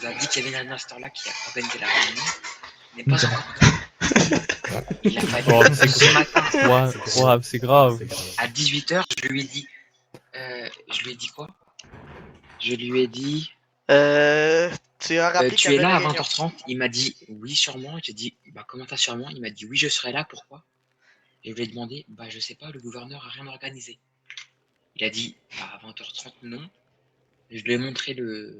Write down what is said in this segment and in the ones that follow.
a dit qu'il y avait un instant-là qui a organisé la réunion, mais pas encore. Il a fallu ce matin. Ouais, c'est grave. À 18h, je lui ai dit quoi? Je lui ai dit Tu as rappelé qu'il tu y es avait là une à réunion. 20h30. Il m'a dit oui, sûrement. J'ai dit bah comment ça sûrement? Il m'a dit oui, je serai là. Pourquoi? Et je lui ai demandé bah je sais pas, le gouverneur a rien organisé. Il a dit bah à 20h30 non. Je lui ai montré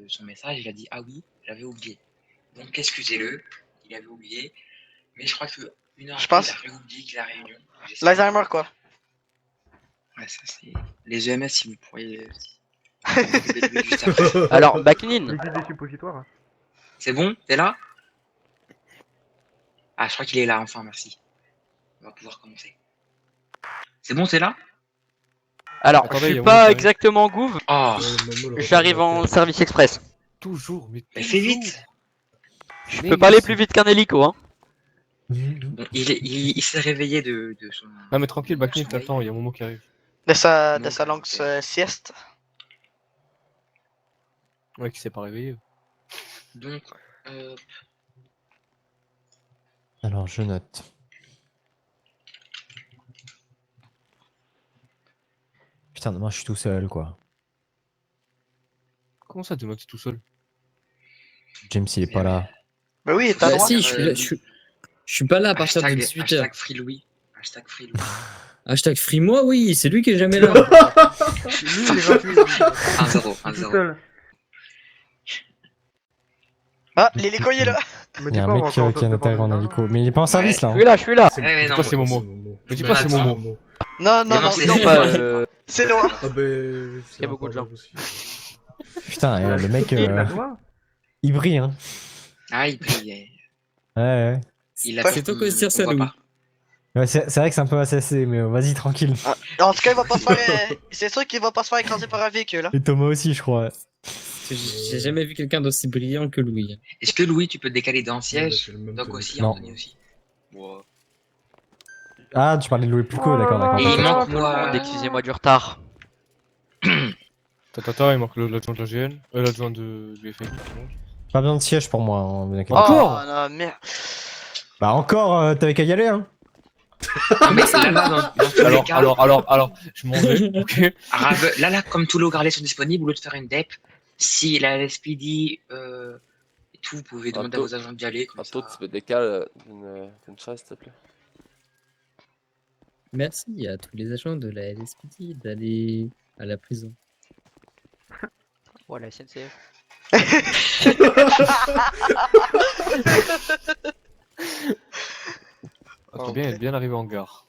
son message. Il a dit ah oui, j'avais oublié. Donc excusez-le, il avait oublié. Mais je crois que une heure Je après, pense. il a réoublié que la réunion. L'Alzheimer, quoi. Ouais, ça c'est les EMS si vous pourriez vous occuper de lui juste après. Alors, Baknin, Liquide des suppositoires. C'est bon? T'es là? Ah, je crois qu'il est là, enfin, merci. On va pouvoir commencer. C'est bon, t'es là? alors, Attendez, je il y suis a pas Momo qui arrive. exactement gouv, Oh, j'arrive en service express. Toujours, mais fais vite! Je peux pas aller plus vite qu'un hélico, hein. Bon, il s'est réveillé de son. Non mais tranquille, Baknin, sommeil. t'attends, il y a Momo qui arrive. De sa Donc, longue sieste. Ouais, qui s'est pas réveillé. Donc, Alors, je note. Putain, moi, je suis tout seul, quoi. Comment ça, Demain, t'es tout seul? James, il est pas là. Mais oui, t'as Bah droit. si, je suis pas là à partir de 18h. hashtag Free Louis. Hashtag Free Louis. Hashtag free moi, oui, c'est lui qui est jamais là. Lui, il est gratuit. 1-0, Tout 1-0. seul. Ah, l'hélico, il est là. Me Il dis y a un pas, on mec va encore qui vient te d'atterrir en parler. hélico. Mais il est pas en service, là. Je suis là, je suis là. Ouais, ouais, Dis non, pas c'est Momo. Me dis pas c'est Jonathan. Momo. Non, non, Non, non, c'est non, lui. pas. C'est C'est loin. Ah ben, Il y a beaucoup de gens. Putain, le mec, Il a toi. il brille, hein. Ah, il brille. Ouais. Il a C'est toi qui on tire ça, voit Louis. pas. Ouais, c'est vrai que c'est un peu assassé, mais vas-y, tranquille. En tout cas, il va pas se faire. C'est sûr qu'il va pas se faire écraser par un véhicule. Hein. Et Thomas aussi, je crois. J'ai jamais vu quelqu'un d'aussi brillant que Louis. Est-ce que Louis, tu peux te décaler d'un Ouais, siège? c'est le même Doc que- aussi, Non. Anthony aussi. Wow. Ah, tu parlais de Louis Plucot, d'accord. Et il manque Tout le monde, moi. excusez-moi du retard. Tata, il manque l'adjoint de la GN, l'adjoint de l'UFM. Pas besoin de siège pour moi, hein, vous inquiétez Oh pas. non, merde. Bah encore, t'avais qu'à y aller, hein. Non, mais là, dans tous les cas, Alors, je m'en vais, ok. là, comme tous les hauts-gradés sont disponibles, au lieu de faire une DEP, si la LSPD et tout, vous pouvez demander à vos agents d'y aller. Comme Anto, ça. tu peux décaler d'une chaise, s'il te plaît. Merci à tous les agents de la LSPD d'aller à la prison. Voilà, SNCF. Ah, t'es bien arrivé en gare.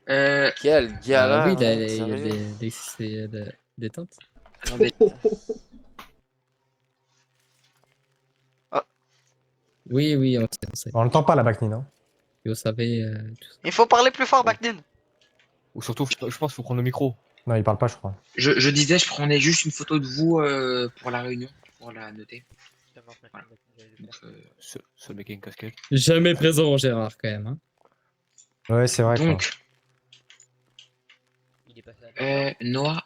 Quel galère! Oui, il y a hein, sérieux. des détentes. Non, mais- Oui, on sait. On l'entend pas, la Baknin, hein. Et vous savez, tout ça. Il faut parler plus fort, Baknin. Ou surtout, je pense qu'il faut prendre le micro. Non, il parle pas, je crois. je disais, je prenais juste une photo de vous pour la réunion, pour la noter. Voilà. Donc, Ce mec a une casquette. Jamais présent, Gérard, quand même. Hein. Ouais, c'est vrai, quoi. donc Noah,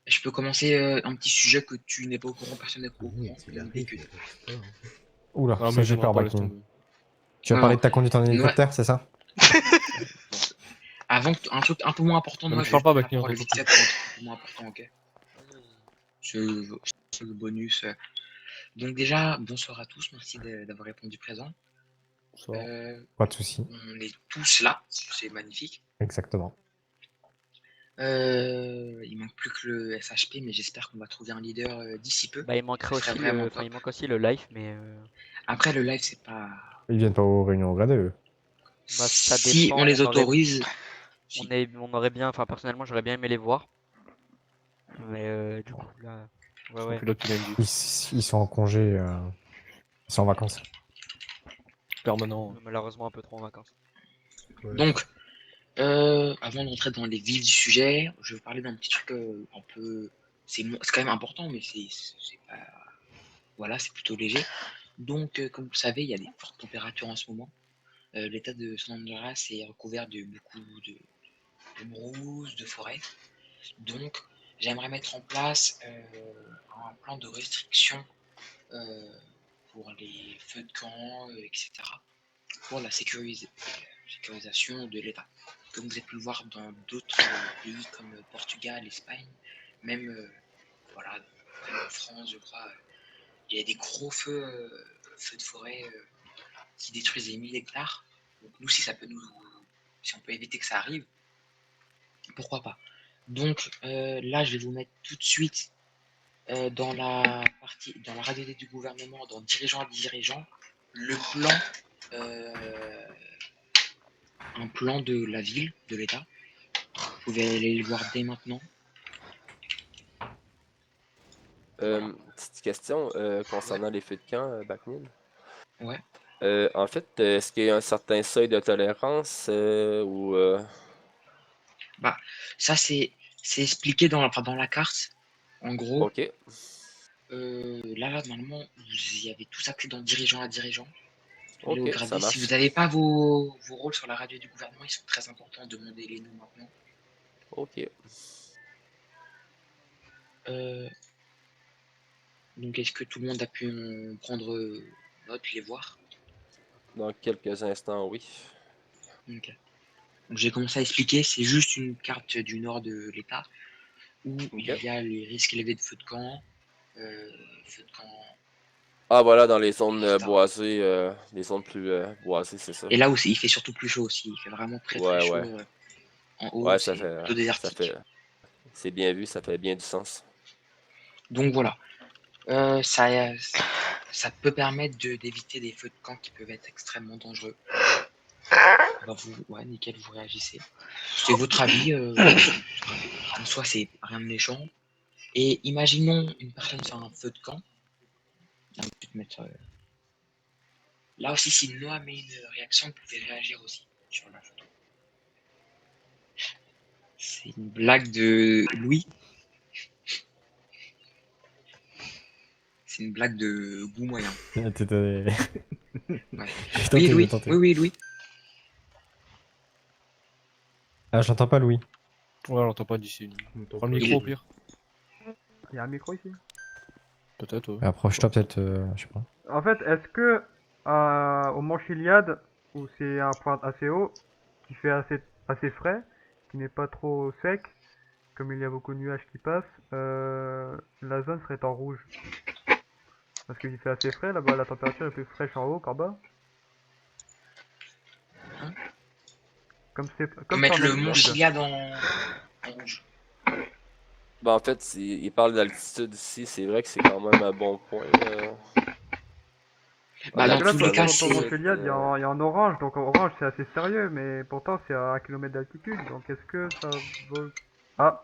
je peux commencer un petit sujet que tu n'es pas au courant, personne n'est au courant. Oula, Ah, ça mais j'ai peur, pas, laisse Baknin. tomber. Tu vas Non, parler non. de ta conduite en hélicoptère, c'est ça? Avant, un truc un peu moins important, Non, Noah, mais je parle pas, vais Baknin, parler on vite t'entend fait pour un truc un peu moins important, ok? C'est le bonus. Donc déjà, bonsoir à tous, merci d'avoir répondu présent. Bonsoir. Pas de soucis. On est tous là, c'est magnifique. Exactement. Il manque plus que le SHP, mais j'espère qu'on va trouver un leader d'ici peu. Bah, il manquerait Ce serait aussi vraiment le... top. Enfin, il manque aussi le live, mais... Après, le live, c'est pas. Ils viennent pas aux réunions gradées, eux. Bah, ça Si dépend, on les on aurait- autorise. Si. On aurait bien... Enfin, personnellement, j'aurais bien aimé les voir. Mais du coup, là... Ouais. Puis l'autre, il a une vie Ils sont en congé. Ils sont en vacances. permanent. Malheureusement, un peu trop en vacances. Donc, avant d'entrer dans les vifs du sujet, je vais parler d'un petit truc un peu. C'est quand même important, mais c'est pas. Voilà, c'est plutôt léger. Donc, comme vous le savez, il y a des fortes températures en ce moment. L'état de San Andreas est recouvert de beaucoup de brousse, de forêt. Donc, j'aimerais mettre en place un plan de restriction pour les feux de camp, etc. pour la sécurisation de l'État. Comme vous avez pu le voir dans d'autres pays comme Portugal, Espagne, même voilà, même en France, je crois, il y a des gros feux de forêt qui détruisent des 1000 hectares. Donc nous, si on peut éviter que ça arrive, pourquoi pas. Donc là, je vais vous mettre tout de suite dans la radio du gouvernement, dans dirigeant à dirigeant, le plan, un plan de la ville, de l'État. Vous pouvez aller le voir dès maintenant. Petite question concernant les feux de camp, Bacnil. Ouais. En fait, est-ce qu'il y a un certain seuil de tolérance ou Ça, c'est expliqué dans la carte. En gros, Ok, là, normalement, vous y avez tous accès dans dirigeant à dirigeant. Vous allez ok, regarder. ça Si marche. vous n'avez pas vos rôles sur la radio du gouvernement, ils sont très importants. Demandez-les nous maintenant. Ok. Donc, est-ce que tout le monde a pu en prendre note, les voir? Dans quelques instants, oui. Ok. Donc, j'ai commencé à expliquer. C'est juste une carte du nord de l'État où il y a les risques élevés de feux de camp. Feux de camp. Ah voilà, dans les zones Etc. boisées, les zones plus boisées, c'est ça. Et là aussi, il fait surtout plus chaud aussi. Il fait vraiment très très Ouais, chaud ouais. en haut. Ouais, C'est plutôt désertique. c'est bien vu, ça fait bien du sens. Donc voilà. Ça peut permettre d'éviter des feux de camp qui peuvent être extrêmement dangereux. Bah ouais, nickel, vous réagissez. C'est votre avis. En soi, c'est rien de méchant. Et imaginons une personne sur un feu de camp. Là, on peut mettre, là aussi, si Noah met une réaction, vous pouvez réagir aussi sur la photo. C'est une blague de Louis. C'est une blague de goût moyen. T'es- Ouais. J'ai Oui, tenté, j'ai Louis. tenté. Oui, Louis. Ah, j'entends pas Louis. Ouais, on l'entend pas d'ici. Prends le Il micro est- au pire. Il y a un micro ici. Peut-être, ouais. Approche-toi peut-être, je sais pas. En fait, est-ce que au Mont Chiliade, où c'est un point assez haut, qui fait assez frais, qui n'est pas trop sec, comme il y a beaucoup de nuages qui passent, la zone serait en rouge? Parce qu'il fait assez frais là-bas, la température est plus fraîche en haut qu'en bas. Hein? Comme c'est Mettre en le Mont altitude. Chiliad en rouge. Bah, en fait, il parle d'altitude ici, c'est vrai que c'est quand même un bon point. Bah, En dans Parce que là, tous les cas, sur c'est- Mont Chiliade, il y a en orange, donc en orange c'est assez sérieux, mais pourtant c'est à 1 km d'altitude, donc est-ce que ça vaut... Ah,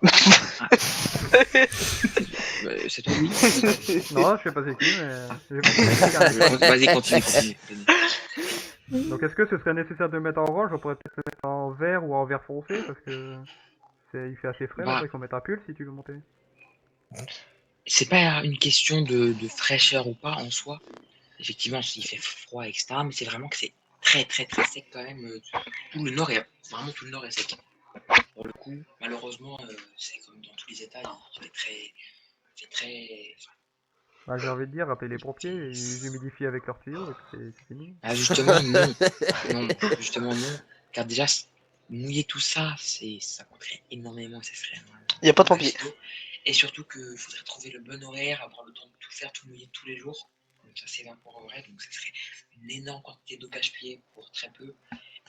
c'est toi, Louis. non, je sais pas c'est qui, mais j'ai compris. Vas-y, continue. Donc est-ce que ce serait nécessaire de le mettre en orange? On pourrait peut-être le mettre en vert ou en vert foncé, parce que il fait assez frais Bah. là-bas, il faut mettre un pull si tu veux monter. C'est pas une question de fraîcheur ou pas en soi. Effectivement, il fait froid, etc. Mais c'est vraiment que c'est très très très sec quand même. Tout le nord est vraiment tout le nord est sec. Pour le coup, malheureusement, c'est comme dans tous les États, il fait très. Bah, j'ai envie de dire, appelez les pompiers, ils humidifient avec leurs tuyaux, et puis c'est fini. Ah, justement non, non, justement non, car déjà mouiller tout ça, ça coûterait énormément, ça serait. Y a pas de pompiers. Et surtout qu'il faudrait trouver le bon horaire, avoir le temps de tout faire, tout mouiller tous les jours. Donc ça s'évaporerait, donc ça serait une énorme quantité d'eau cache-pied pour très peu.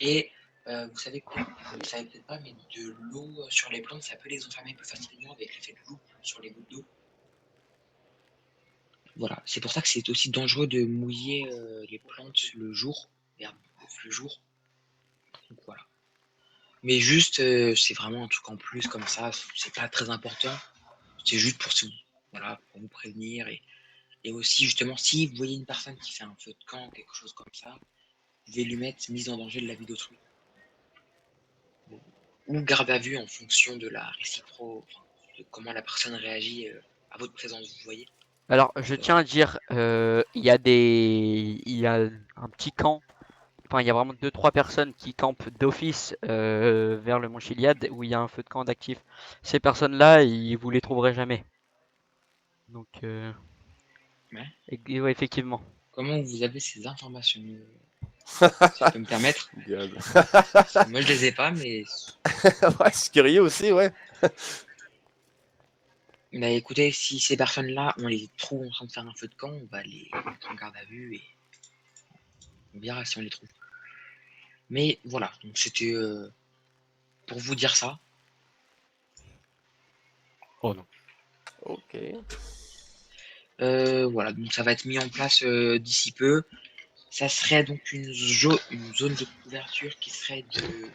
Et vous savez quoi, vous ne savez peut-être pas, mais de l'eau sur les plantes, ça peut les enfermer plus facilement avec l'effet de loupe sur les gouttes d'eau. Voilà, c'est pour ça que c'est aussi dangereux de mouiller les plantes le jour, le jour. Donc voilà. Mais juste, c'est vraiment un truc en plus comme ça, c'est pas très important. C'est juste voilà, pour vous prévenir. Et aussi, justement, si vous voyez une personne qui fait un feu de camp, quelque chose comme ça, vous pouvez lui mettre mise en danger de la vie d'autrui. Ou garde à vue en fonction de la de comment la personne réagit à votre présence, vous voyez. Alors, je tiens à dire, il y a un petit camp enfin, il y a vraiment 2-3 personnes qui campent d'office vers le mont Chiliad où il y a un feu de camp d'actif. Ces personnes-là, vous les trouverez jamais. Donc, Ouais. ouais, effectivement. Comment vous avez ces informations, si je peux me permettre? God. Parce que moi, je les ai pas, mais Ouais, je suis curieux aussi, ouais. bah, écoutez, si ces personnes-là, on les trouve en train de faire un feu de camp, on va les mettre en garde à vue et on verra si on les trouve. Mais voilà, donc c'était pour vous dire ça. Oh non. Ok. Voilà, donc ça va être mis en place d'ici peu. Ça serait donc une zone de couverture qui serait de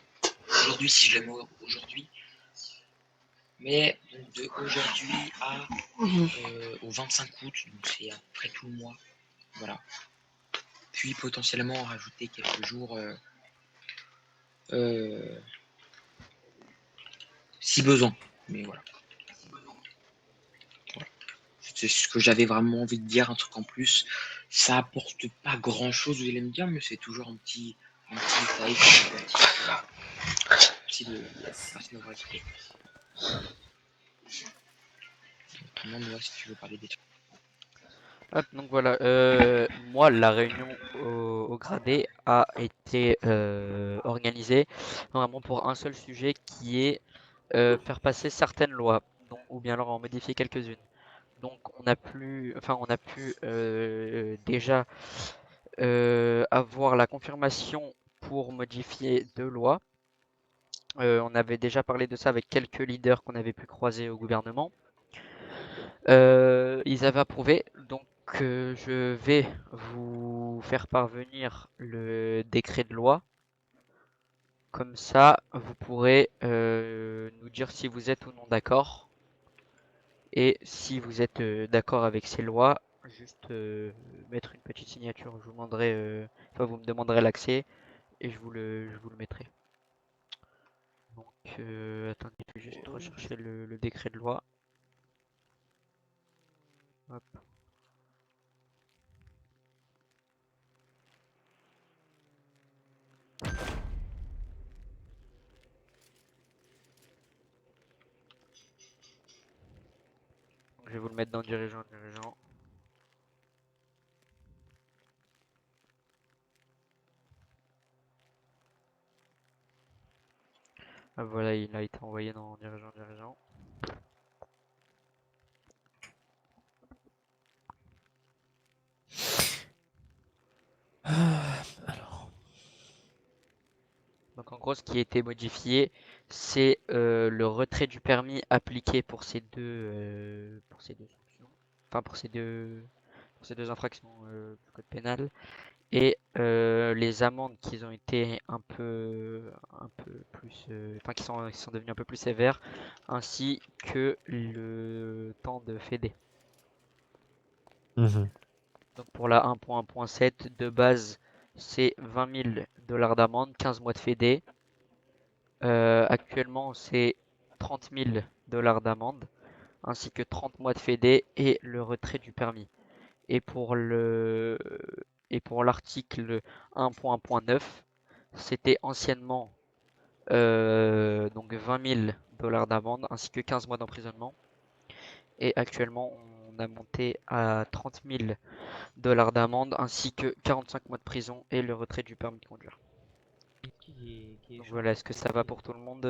aujourd'hui, si je le mets aujourd'hui, mais donc de aujourd'hui à au 25 août, donc c'est à peu près tout le mois. Voilà. Puis potentiellement rajouter quelques jours euh, si besoin. Mais voilà. C'est ce que j'avais vraiment envie de dire, un truc en plus. Ça apporte pas grand chose, vous allez me dire, mais c'est toujours un petit détail sympathique. Merci de m'avoir écouté. Demande-moi si tu veux parler des trucs. Hop, donc voilà, moi la réunion au gradé a été organisée vraiment pour un seul sujet qui est faire passer certaines lois, ou bien alors en modifier quelques-unes. Donc on a pu déjà avoir la confirmation pour modifier 2 lois. On avait déjà parlé de ça avec quelques leaders qu'on avait pu croiser au gouvernement. Ils avaient approuvé, donc je vais vous faire parvenir le décret de loi. Comme ça, vous pourrez nous dire si vous êtes ou non d'accord. Et si vous êtes d'accord avec ces lois, juste mettre une petite signature. Je vous demanderai, enfin, vous me demanderez l'accès et je vous le mettrai. Donc, attendez, je vais juste rechercher le décret de loi. Hop. Donc, je vais vous le mettre dans dirigeant. Ah, voilà, il a été envoyé dans dirigeant. Alors. Donc en gros, ce qui a été modifié, c'est le retrait du permis appliqué pour ces deux sanctions, enfin pour ces deux infractions du code pénal, et les amendes qui ont été un peu plus, enfin qui sont devenues un peu plus sévères, ainsi que le temps de fédé. Mhm. Donc pour la 1.1.7 de base, c'est 20 000 $ d'amende, 15 mois de fédé. Actuellement, c'est 30 000 $ d'amende, ainsi que 30 mois de fédé et le retrait du permis. Et pour l'article 1.1.9, c'était anciennement donc 20 000 $ d'amende, ainsi que 15 mois d'emprisonnement. Et actuellement, on a monté à 30 000 $ d'amende, ainsi que 45 mois de prison et le retrait du permis de conduire. Donc voilà, est-ce que ça va pour tout le monde,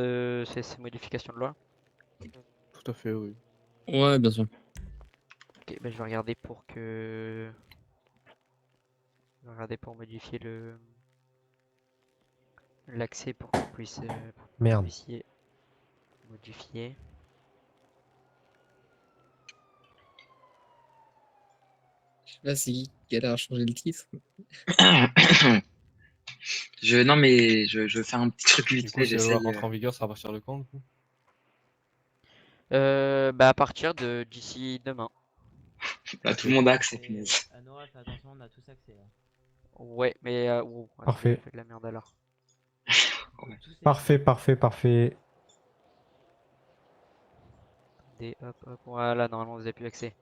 ces modifications de loi? Tout à fait, oui. Ouais, bien sûr. Ok, bah, je vais regarder modifier l'accès pour que vous Merde. puissiez modifier. Je sais pas si galère à changer le titre. Non, mais je fais un petit truc Du vite coup, fait, si la loi j'essaye. rentre en vigueur, ça va partir de quand, du coup? Bah, à partir de d'ici demain. Bah, tout le Ok. monde a accès, punaise. Nora, fais attention, on a tous accès là. Ouais, mais oh, Parfait. j'ai fait de la merde alors. Ouais. Parfait, parfait, parfait. Hop, voilà, normalement vous avez plus accès.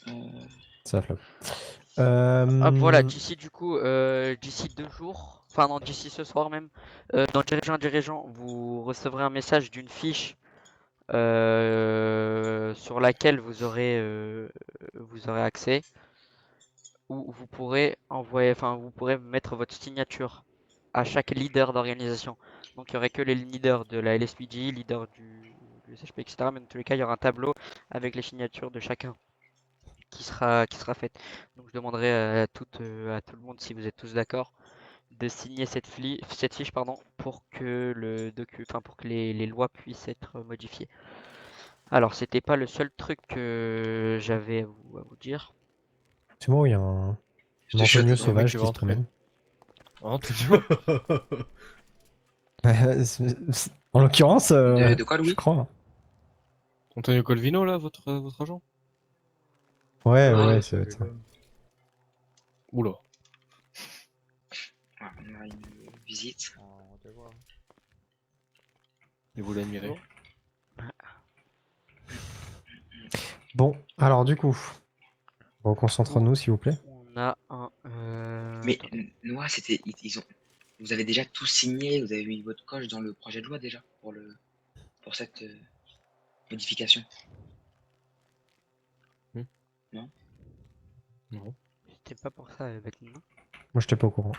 Euh, Ça flop. Hop, voilà, Euh, d'ici du coup, d'ici 2 jours, enfin non, d'ici ce soir même, dans dirigeant, vous recevrez un message d'une fiche sur laquelle vous aurez accès, où vous pourrez envoyer, enfin vous pourrez mettre votre signature à chaque leader d'organisation. Donc il y aurait que les leaders de la LSPD, leader du SHP, etc. Mais dans tous les cas, il y aura un tableau avec les signatures de chacun qui sera faite. Donc je demanderai à tout le monde, si vous êtes tous d'accord, de signer cette fiche, pardon, pour que pour que les lois puissent être modifiées. Alors, c'était pas le seul truc que j'avais à vous dire. C'est bon, il y a un J'étais Antonio choqué. Il y a un mec sauvage qui va qui se rentrer. promène. Antonio. En l'occurrence, De quoi, je Louis? crois. Antonio Colvino, là, votre agent? Ouais, Ah, ouais, ça va être ça. Oula. ouais, on a une visite. On te voit. Et vous l'admirez. Bon, alors du coup, reconcentre-nous s'il vous plaît. On a un. Mais Attendez. Noah, c'était. Ils ont. Vous avez déjà tout signé, vous avez mis votre coche dans le projet de loi déjà pour cette modification. Hmm. Non? Non. C'était pas pour ça avec nous. Moi, j'étais pas au courant.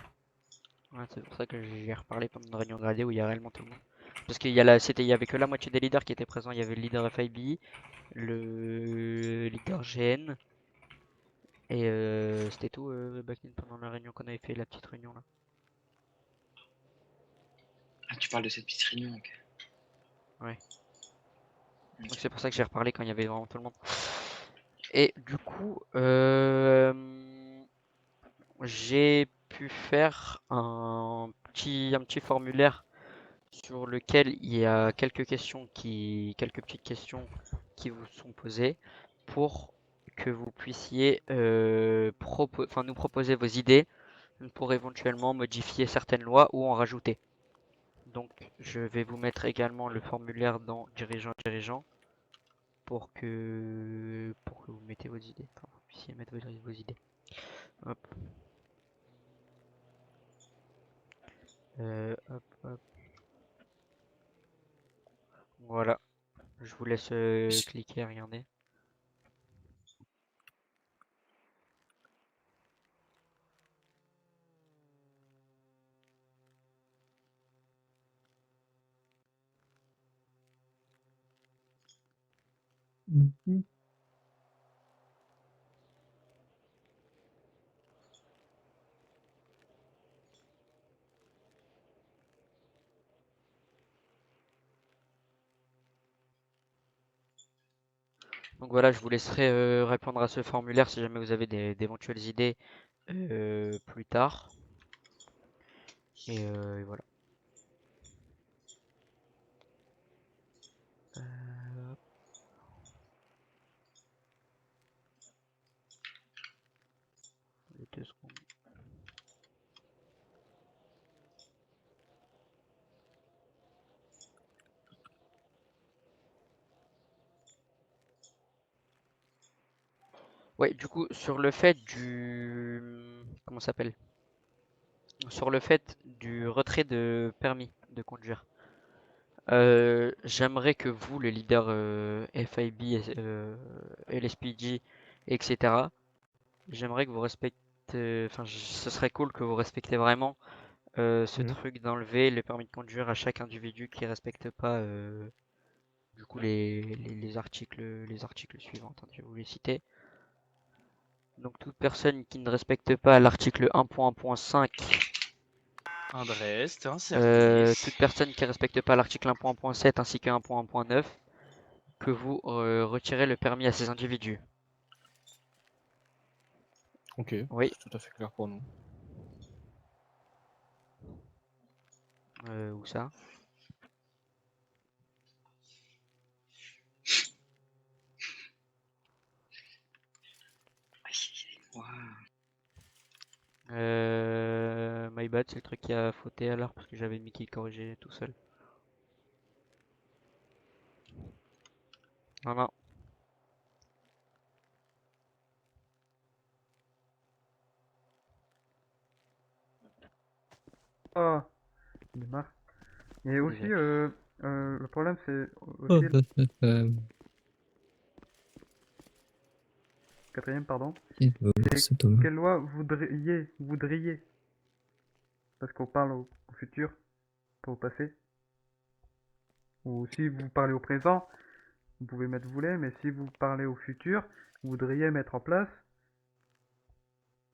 Ouais, c'est pour ça que j'ai reparlé pendant une réunion gradée où il y a réellement tout le monde. Parce il y avait que la moitié des leaders qui étaient présents. Il y avait le leader FIB, le leader GN, et c'était tout, Backnin, pendant la réunion qu'on avait fait, la petite réunion là. Ah, tu parles de cette petite réunion, ok. Ouais. Ok. Donc c'est pour ça que j'ai reparlé quand il y avait vraiment tout le monde. Et du coup, j'ai pu faire un petit formulaire sur lequel il y a quelques petites questions qui vous sont posées pour que vous puissiez nous proposer vos idées pour éventuellement modifier certaines lois ou en rajouter. Donc, je vais vous mettre également le formulaire dans dirigeant pour que vous mettez vos idées, enfin, vous puissiez mettre vos idées. Hop. Hop. Voilà. Je vous laisse cliquer, regarder. Donc voilà, je vous laisserai répondre à ce formulaire si jamais vous avez d'éventuelles idées plus tard. Et voilà. Hop. Les 2 secondes. Ouais, du coup, sur le fait comment ça s'appelle? Sur le fait du retrait de permis de conduire. J'aimerais que vous, le leader FIB, LSPD, etc., j'aimerais que vous respectez, enfin, ce serait cool que vous respectez vraiment ce Mhm. truc d'enlever le permis de conduire à chaque individu qui respecte pas du coup les articles suivants. Attendez, je vais vous les citer. Donc toute personne qui ne respecte pas l'article 1.1.5, André, c'était un service. toute personne qui ne respecte pas l'article 1.1.7 ainsi que 1.1.9, que vous retirez le permis à ces individus. Ok, Oui, c'est tout à fait clair pour nous. où ça? Ouah. My bad, c'est le truc qui a fauté alors parce que j'avais mis qui corrigeait tout seul. Non, non. Ah, il est marre. Et aussi, Désolé. le problème, c'est Oh, aussi, quatrième, pardon, c'est c'est Thomas. quelle loi voudriez, parce qu'on parle au futur, pas au passé. Ou si vous parlez au présent, vous pouvez mettre voulez, mais si vous parlez au futur, vous voudriez mettre en place.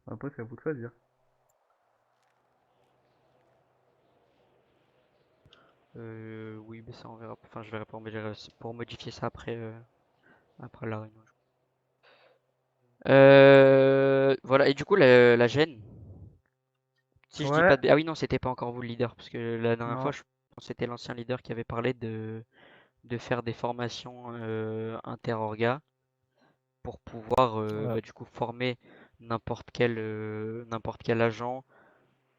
Après, c'est à vous de choisir. Oui, mais ça on verra. Enfin, je verrai pour modifier ça après la réunion. Voilà. Et du coup, la gêne. Si je dis Ouais, pas de... Ah oui, non, c'était pas encore vous le leader, parce que la dernière fois, non. je pense que c'était l'ancien leader qui avait parlé de faire des formations inter-orga pour pouvoir Ouais. bah, du coup former n'importe quel agent,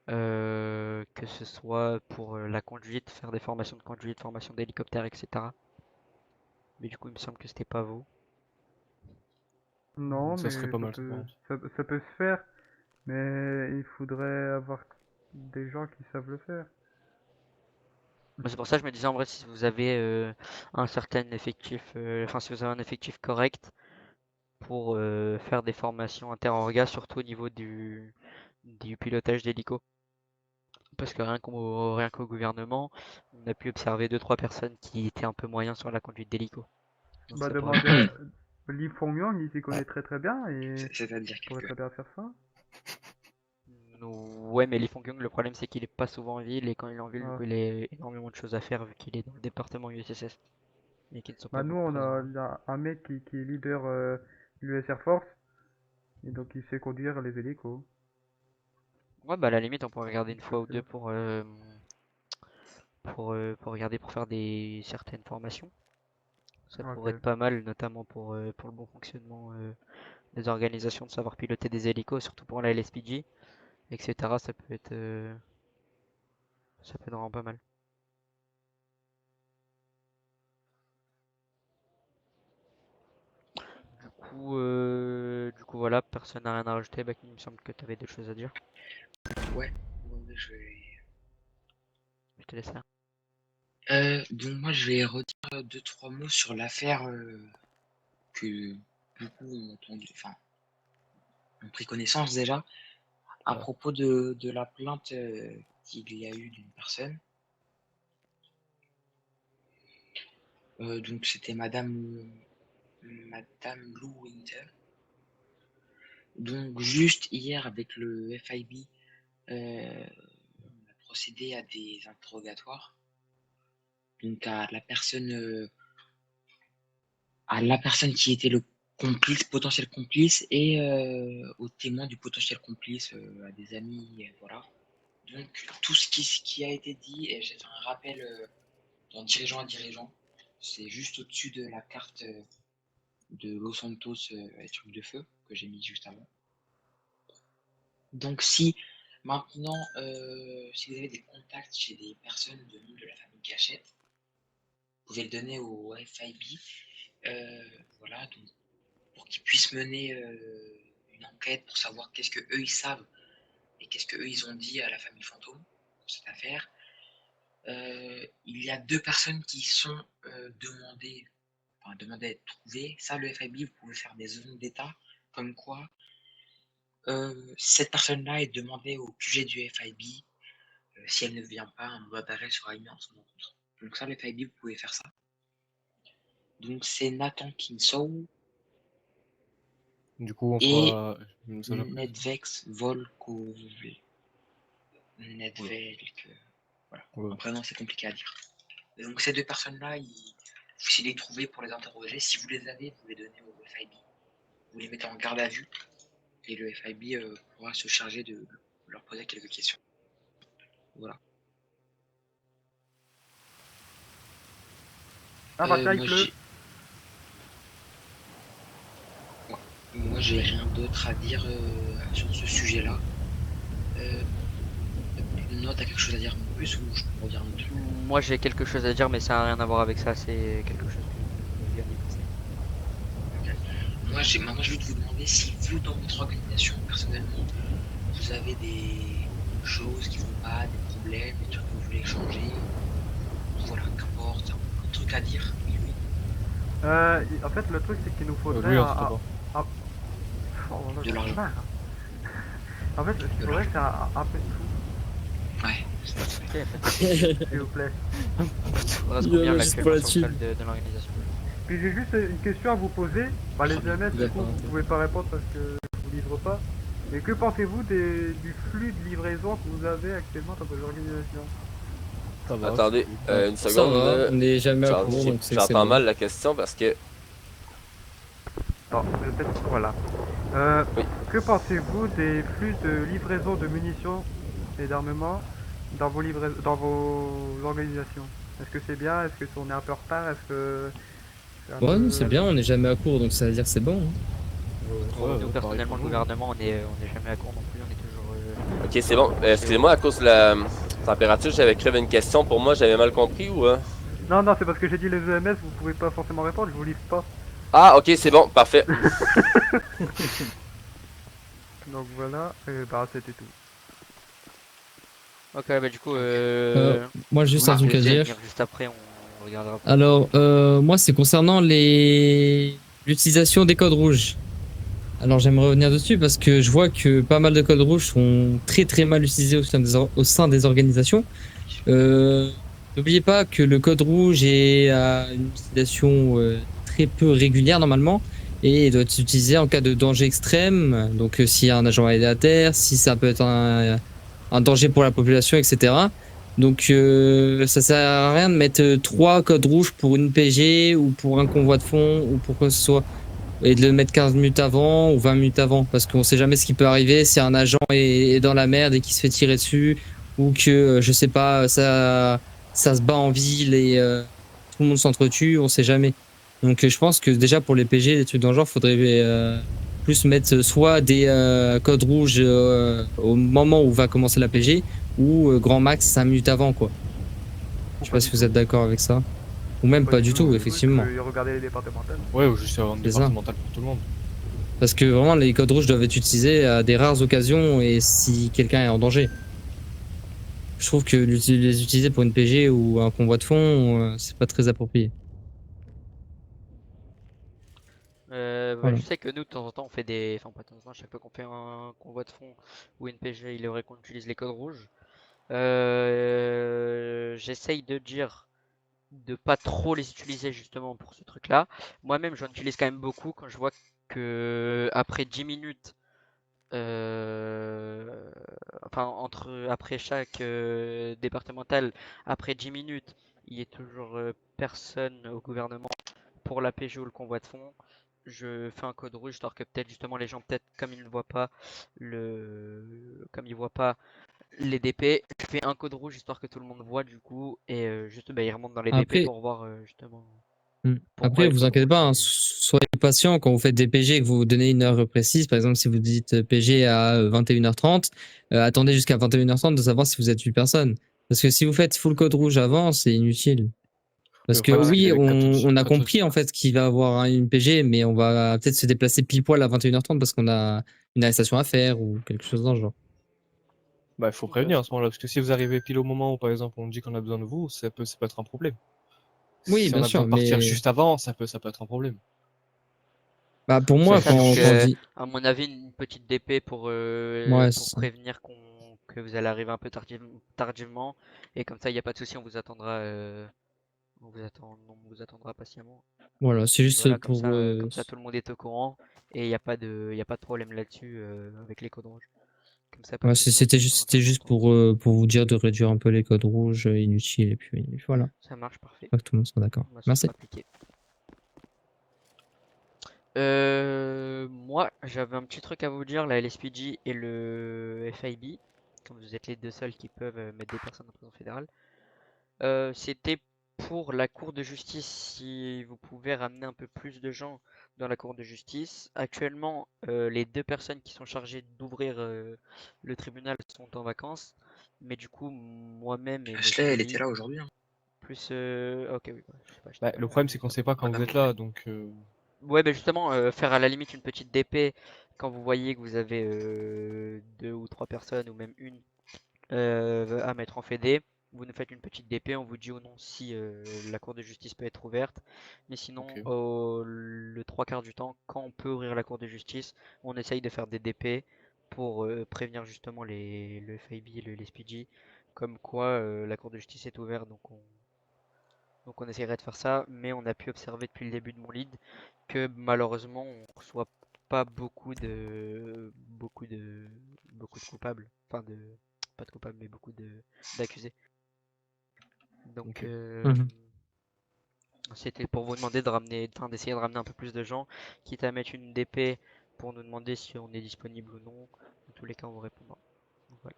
que ce soit pour la conduite, faire des formations de conduite, formation d'hélicoptère, etc. Mais du coup, il me semble que c'était pas vous. Non, Ça serait mais pas mal, ça, par contre. ça peut se faire, mais il faudrait avoir des gens qui savent le faire. Moi, c'est pour ça que je me disais en vrai, si vous avez un certain effectif, enfin si vous avez un effectif correct pour faire des formations inter-orga, surtout au niveau du pilotage d'hélico. Parce que rien qu'au gouvernement, on a pu observer deux trois personnes qui étaient un peu moyens sur la conduite d'hélico. Donc Bah, ça pourrait être demandez pas mal. à Li Fongyang, il s'y connaît très très bien et C'est-à-dire, il qu'est-ce pourrait que. très bien faire ça. Ouais, mais Lee Fong-kyung, le problème c'est qu'il est pas souvent en ville et quand il est en ville, du Ah. coup, il a énormément de choses à faire vu qu'il est dans le département USSS et qu'ils ne sont Bah, pas nous, beaucoup présents. il y a un mec qui est leader l'US Air Force, et donc il sait conduire les hélicos. Ouais, bah à la limite, on pourrait regarder une Donc, fois ou deux pour regarder pour faire certaines formations. Ça pourrait être ok. pas mal, notamment pour le bon fonctionnement des organisations de savoir piloter des hélicos, surtout pour la LSPG, etc. Ça peut être vraiment pas mal. Du coup voilà, personne n'a rien à rajouter. Bah, il me semble que tu avais des choses à dire. Ouais, ouais, je vais. Je te laisse faire. Donc moi je vais redire deux, trois mots sur l'affaire que beaucoup ont entendu, enfin, ont pris connaissance déjà, à Ouais. propos de la plainte qu'il y a eu d'une personne. Donc c'était Madame Lou Winter. Donc juste hier avec le FIB, on a procédé à des interrogatoires. Donc à la personne qui était le complice, potentiel complice, et aux témoins du potentiel complice, à des amis, voilà. Donc tout ce qui a été dit, et j'ai fait un rappel d'un dirigeant à dirigeant, c'est juste au-dessus de la carte de Los Santos et trucs de feu que j'ai mis juste avant. Donc si maintenant, si vous avez des contacts chez des personnes de nom de la famille Cachette, vous pouvez le donner au FIB, voilà, donc, pour qu'ils puissent mener une enquête pour savoir qu'est-ce que eux ils savent et qu'est-ce que eux ils ont dit à la famille Fantôme pour cette affaire. Il y a deux personnes qui sont demandées à être trouvées. Ça, le FIB, vous pouvez faire des zones d'état comme quoi cette personne-là est demandée au QG du FIB. Si elle ne vient pas, un mandat d'arrêt sera émis en son encontre. Donc ça, le FIB, vous pouvez faire ça. Donc c'est Nathan Kinsow Du coup, on et fera une message après. Nedvex Volkov. Nedvelk. Voilà. Ouais. Un prénom, c'est compliqué à dire. Et donc ces deux personnes-là, vous les trouver pour les interroger. Si vous les avez, vous les donnez au FIB. Vous les mettez en garde à vue et le FIB pourra se charger de leur poser quelques questions. Voilà. Ah, bah ça, il Moi, pleut. j'ai rien d'autre à dire sur ce sujet-là. Note, t'as quelque chose à dire en plus ou je peux redire un autre truc? Moi j'ai quelque chose à dire, mais ça n'a rien à voir avec ça. C'est quelque chose que je viens d'y penser. Moi, je vais vous demander si vous, dans votre organisation, personnellement, vous avez des choses qui vont pas, des problèmes, des trucs que vous voulez changer. Voilà, qu'importe, un truc à dire. Oui, oui. En fait, le truc, c'est qu'il nous faudrait Lui, en un- tout cas. un- Oh, là, De j'en ai l'argent. marre. En fait, ce qu'il De faudrait, c'est un peu de sous, Ouais. Ok, pas de soucis. s'il vous plaît. Il reste Il en a combien là, juste pour la actuellement sur le thune. solde de l'organisation? Puis j'ai juste une question à vous poser. Bah, les EMS, du coup, D'accord, vous ok. pouvez pas répondre parce que je vous livre pas. Mais que pensez-vous du flux de livraison que vous avez actuellement dans vos organisations? Ça va, Attendez, une Ça seconde. va, là. on n'est jamais à J'en- court, donc c'est J'entends excellent. mal la question parce que. Bon, peut-être, voilà. Oui. Que pensez-vous des flux de livraison de munitions et d'armement dans dans vos organisations? Est-ce que c'est bien? Est-ce que on est un peu en retard? Est-ce que un Ouais, peu- non, c'est bien, on n'est jamais à court, donc ça veut dire que c'est bon. hein. Ouais, Nous, pareil personnellement, pour le nous. gouvernement, on est jamais à court non plus, on est toujours. Ok, c'est bon. Excusez-moi, à cause de la température, j'avais créé une question pour moi, j'avais mal compris ou. Non, non, c'est parce que j'ai dit les EMS, vous pouvez pas forcément répondre, je vous livre pas. Ah, ok, c'est bon, parfait. Donc voilà, et bah c'était tout. Ok, bah du coup, Moi, juste un vous truc à laissez dire. venir juste après, on regardera. Alors, moi, c'est concernant l'utilisation des codes rouges. Alors, j'aimerais revenir dessus parce que je vois que pas mal de codes rouges sont très très mal utilisés au sein des organisations. N'oubliez pas que le code rouge est à une utilisation très peu régulière normalement et doit être utilisé en cas de danger extrême. Donc, s'il y a un agent aérien à terre, si ça peut être un danger pour la population, etc. Donc, ça sert à rien de mettre 3 codes rouges pour une PG ou pour un convoi de fond ou pour quoi que ce soit. Et de le mettre 15 minutes avant ou 20 minutes avant. Parce qu'on sait jamais ce qui peut arriver si un agent est dans la merde et qui se fait tirer dessus. Ou que, je sais pas, ça se bat en ville et tout le monde s'entretue, on sait jamais. Donc je pense que déjà pour les PG, les trucs dans le genre, faudrait plus mettre soit des codes rouges au moment où va commencer la PG ou grand max 5 minutes avant, quoi. Je sais pas si vous êtes d'accord avec ça. Ou même pas du tout, effectivement. Regardez les départementales. Ouais, ou juste avoir une C'est ça. départementale pour tout le monde. Parce que vraiment, les codes rouges doivent être utilisés à des rares occasions et si quelqu'un est en danger. Je trouve que les utiliser pour une PG ou un convoi de fond, c'est pas très approprié. Bah, Voilà. je sais que nous, de temps en temps, on fait des. Enfin, pas de temps en temps, chaque fois qu'on fait un convoi de fond ou une PG, il est vrai qu'on utilise les codes rouges. J'essaye de dire de pas trop les utiliser justement pour ce truc-là. Moi-même, j'en utilise quand même beaucoup quand je vois que après 10 minutes, enfin après chaque départemental, après 10 minutes, il y a toujours personne au gouvernement pour la PG ou le convoi de fond. Je fais un code rouge histoire que peut-être justement les gens peut-être comme ils ne voient pas comme ils voient pas les DP, je fais un code rouge histoire que tout le monde voit du coup et juste bah, ils remontent dans les DP Après, pour voir justement pourquoi après, les vous codes inquiétez rouges pas, hein, sont- soyez patient quand vous faites des PG et que vous donnez une heure précise. Par exemple, si vous dites PG à 21h30, attendez jusqu'à 21h30 de savoir si vous êtes 8 personnes. Parce que si vous faites full code rouge avant, c'est inutile. Parce Le que problème, c'est oui, qu'avec on a quand compris en fait qu'il va avoir une PG, mais on va peut-être se déplacer pile poil à 21h30 parce qu'on a une arrestation à faire ou quelque chose dans le genre. Bah, il faut prévenir à ce moment-là, parce que si vous arrivez pile au moment où, par exemple, on dit qu'on a besoin de vous, ça peut être un problème. Oui, Si bien on a besoin sûr, de partir mais juste avant, ça peut être un problème. bah, pour moi, C'est ça, donc, quand on dit. à mon avis, une petite DP Ouais, pour prévenir que vous allez arriver un peu tardivement. Et comme ça, il n'y a pas de souci, on vous attendra, on vous attendra patiemment. voilà, c'est juste Voilà, pour. comme ça, tout le monde est au courant et il y a pas de problème là-dessus avec les codes rouges. Comme ça, pas Ouais, de souci, on c'était juste attend. pour vous dire de réduire un peu les codes rouges inutiles et puis voilà. Ça marche, parfait. Pas que tout le monde soit d'accord. On va Merci. appliquer. Moi, j'avais un petit truc à vous dire, la LSPD et le FIB, comme vous êtes les deux seuls qui peuvent mettre des personnes en prison fédérale. C'était pour la cour de justice, si vous pouvez ramener un peu plus de gens dans la cour de justice. Actuellement, les deux personnes qui sont chargées d'ouvrir le tribunal sont en vacances, mais du coup, moi-même et Ashley, Monsieur elle était Lee, là aujourd'hui. Hein. plus... ok, oui, je sais pas, Bah, le problème, c'est qu'on sait pas quand vous êtes là, donc. Ouais, bah justement, faire à la limite une petite DP quand vous voyez que vous avez deux ou trois personnes ou même une à mettre en fédé. Vous nous faites une petite DP, on vous dit ou non si la cour de justice peut être ouverte. Mais sinon, Ok. le 3/4 du temps, quand on peut ouvrir la cour de justice, on essaye de faire des DP pour prévenir justement le FIB et les SPG, comme quoi la cour de justice est ouverte. Donc on essaierait de faire ça, mais on a pu observer depuis le début de mon lead que malheureusement on reçoit pas beaucoup de coupables, enfin de pas de coupables mais beaucoup de d'accusés. Donc Ok. Mhm. c'était pour vous demander de ramener, enfin, d'essayer de ramener un peu plus de gens, quitte à mettre une DP pour nous demander si on est disponible ou non. Dans tous les cas on vous répondra. Donc voilà.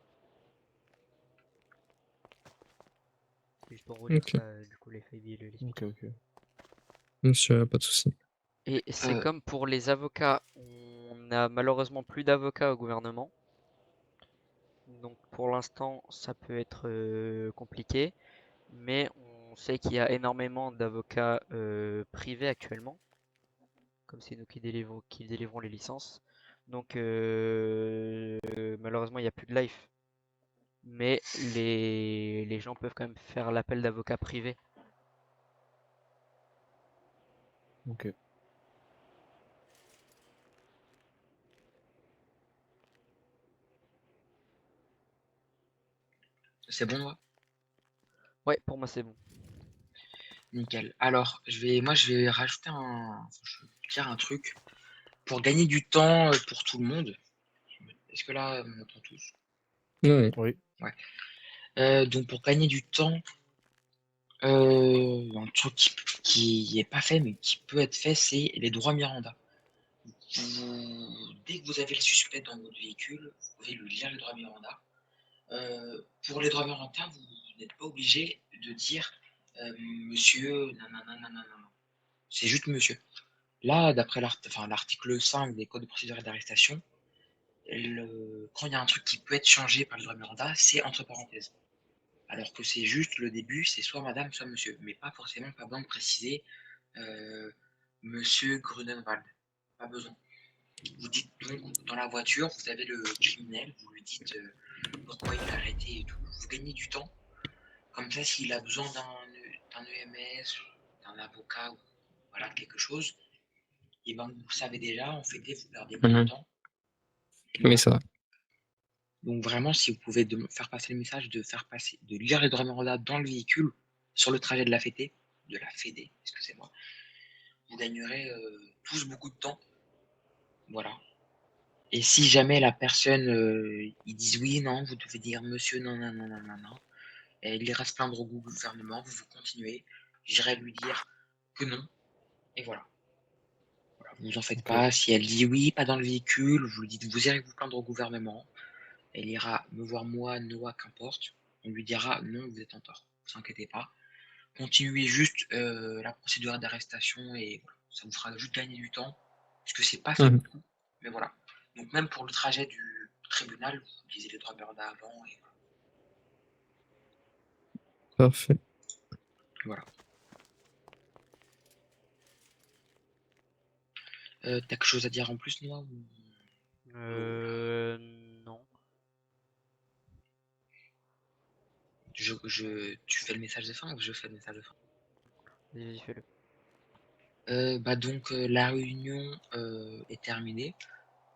C'est juste pour vous dire Ok. ça, du coup les FIB et le SPG. Ok, ok. Monsieur, pas de souci. Et c'est Euh, comme pour les avocats, on n'a malheureusement plus d'avocats au gouvernement. Donc pour l'instant, ça peut être compliqué, mais on sait qu'il y a énormément d'avocats privés actuellement, comme c'est nous qui délivrons les licences. Donc malheureusement, il n'y a plus de life, mais les gens peuvent quand même faire l'appel d'avocats privés. Ok. c'est bon, moi? Ouais, pour moi c'est bon. Nickel. Alors, moi, je vais rajouter je vais dire un truc pour gagner du temps pour tout le monde. Est-ce que là, on entend tous? Ouais. Oui. Ouais. Donc, pour gagner du temps, un truc qui est pas fait, mais qui peut être fait, c'est les droits Miranda. Dès que vous avez le suspect dans votre véhicule, vous pouvez lui lire les droits Miranda. Pour les droits Miranda, vous n'êtes pas obligé de dire monsieur, nanana, nanana. C'est juste monsieur. Là, d'après l'article 5 des codes de procédure et d'arrestation, quand il y a un truc qui peut être changé par le droit Miranda, c'est entre parenthèses. Alors que c'est juste le début, c'est soit madame, soit monsieur. Mais pas forcément, pas besoin de préciser euh, monsieur Grunenwald. Pas besoin. Vous dites donc dans la voiture, vous avez le criminel, vous lui dites pourquoi il est arrêté et tout. Vous gagnez du temps. Comme ça, s'il a besoin d'un EMS, d'un avocat ou voilà, quelque chose, et ben vous savez déjà, en fait, vous perdez moins de Mhm. temps. Oui, Voilà. ça va. Donc vraiment, si vous pouvez faire passer le message, de lire les droits Miranda dans le véhicule sur le trajet de la fédé, excusez-moi, vous gagnerez tous beaucoup de temps. Voilà. Et si jamais la personne, ils disent oui, non, vous devez dire monsieur, non, non, non, non, non, non, et il ira se plaindre au gouvernement, vous continuez, j'irai lui dire que non, et voilà. Voilà, vous en faites Ok. pas. Si elle dit oui, pas dans le véhicule, vous lui dites vous irez vous plaindre au gouvernement. Elle ira me voir moi, Noah, qu'importe. On lui dira non, vous êtes en tort. Ne vous inquiétez pas. Continuez juste la procédure d'arrestation et voilà. Ça vous fera juste gagner du temps. Parce que c'est pas fait Mhm. beaucoup. Mais voilà. Donc même pour le trajet du tribunal, vous lisez les droits Berda avant et Parfait. voilà. T'as quelque chose à dire en plus, Noah Non. Tu fais le message de fin ou je fais le message de fin? Vas-y, fais-le. Donc la réunion est terminée.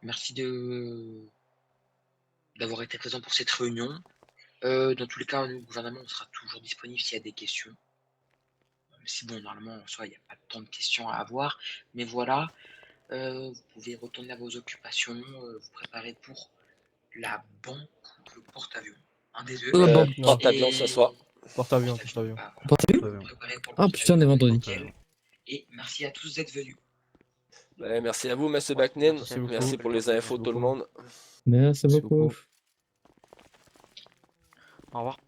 Merci d'avoir été présent pour cette réunion. Dans tous les cas, nous, le gouvernement, on sera toujours disponible s'il y a des questions. Même si bon, normalement, en soi, il n'y a pas tant de questions à avoir. Mais voilà, vous pouvez retourner à vos occupations, vous préparer pour la banque ou le porte-avions. Un des deux. La banque. Non. Porte-avions ce soir. Porte-avis, porte-avis. Bah, voilà. Porte-avions Très bien. Préparez pour le Ah putain, on est vendredi. nickel. Et merci à tous d'être venus. Merci à vous, Monsieur Ouais, Baknin. merci à beaucoup. Merci pour les infos, tout le beaucoup. monde. Merci Merci beaucoup. beaucoup. Au revoir.